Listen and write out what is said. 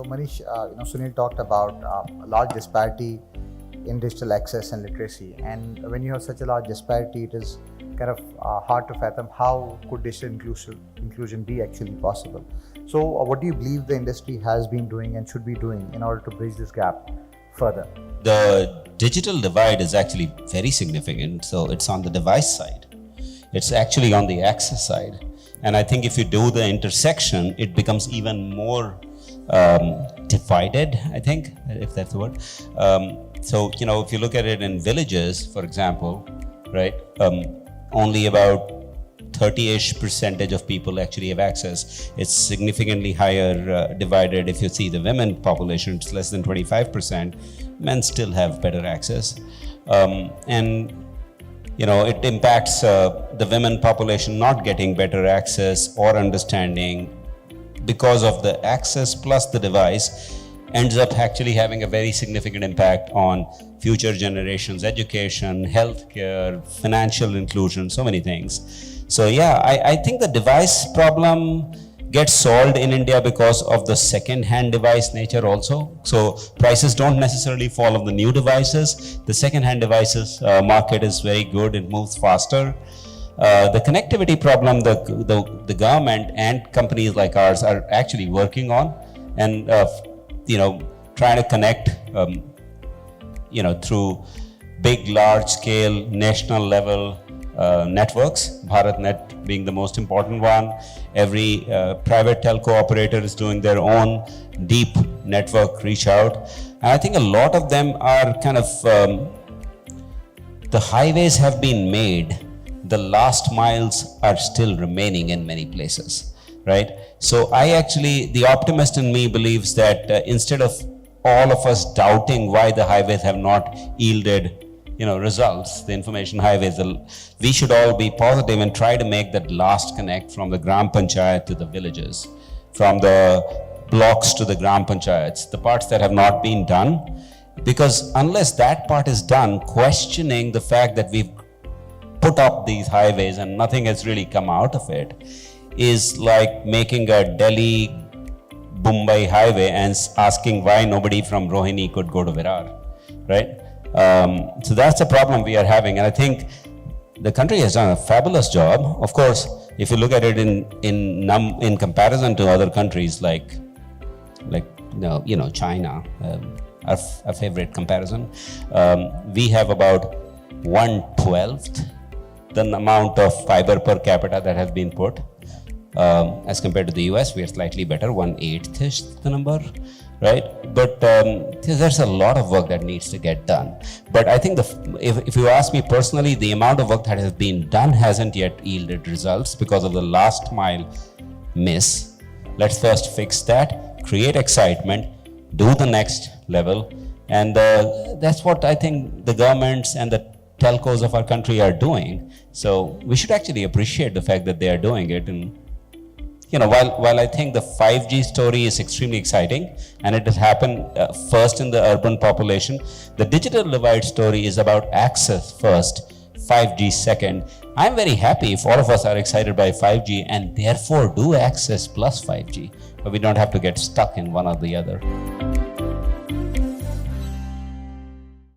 Manish, Sunil talked about a large disparity in digital access and literacy. And when you have such a large disparity, it is kind of hard to fathom how could digital inclusion be actually possible. So what do you believe the industry has been doing and should be doing in order to bridge this gap further? The digital divide is actually very significant. So it's on the device side. It's actually on the access side. And I think if you do the intersection, it becomes even more divided, I think, if that's the word. So, if you look at it in villages, for example, right, only about 30-ish% of people actually have access. It's significantly higher divided. If you see the women population, it's less than 25%. Men still have better access. And it impacts the women population not getting better access or understanding because of the access plus the device ends up actually having a very significant impact on future generations' education, healthcare, financial inclusion, so many things. So yeah, I think the device problem gets solved in India because of the second-hand device nature also. So prices don't necessarily fall on the new devices. The second-hand devices market is very good, it moves faster. The connectivity problem, the government and companies like ours are actually working on and trying to connect through big, large-scale, national level networks, BharatNet being the most important one. Every private telco operator is doing their own deep network reach out. And I think a lot of them are kind of, the highways have been made, the last miles are still remaining in many places, right? So the optimist in me believes that instead of all of us doubting why the highways have not yielded results, the information highways, we should all be positive and try to make that last connect from the Gram Panchayat to the villages, from the blocks to the Gram Panchayats, the parts that have not been done. Because unless that part is done, questioning the fact that we've put up these highways and nothing has really come out of it is like making a Delhi-Mumbai highway and asking why nobody from Rohini could go to Virar, right? So that's the problem we are having, and I think the country has done a fabulous job. Of course, if you look at it in comparison to other countries like China, our favorite comparison, we have about 1/12 the amount of fiber per capita that has been put. As compared to the US, we are slightly better, 1/8-ish the number, right? But there's a lot of work that needs to get done. But I think if you ask me personally, the amount of work that has been done hasn't yet yielded results because of the last mile miss. Let's first fix that, create excitement, do the next level, and that's what I think the governments and the telcos of our country are doing. So we should actually appreciate the fact that they are doing it. And while I think the 5G story is extremely exciting and it has happened first in the urban population, the digital divide story is about access first, 5G second. I'm very happy if all of us are excited by 5G and therefore do access plus 5G, but we don't have to get stuck in one or the other.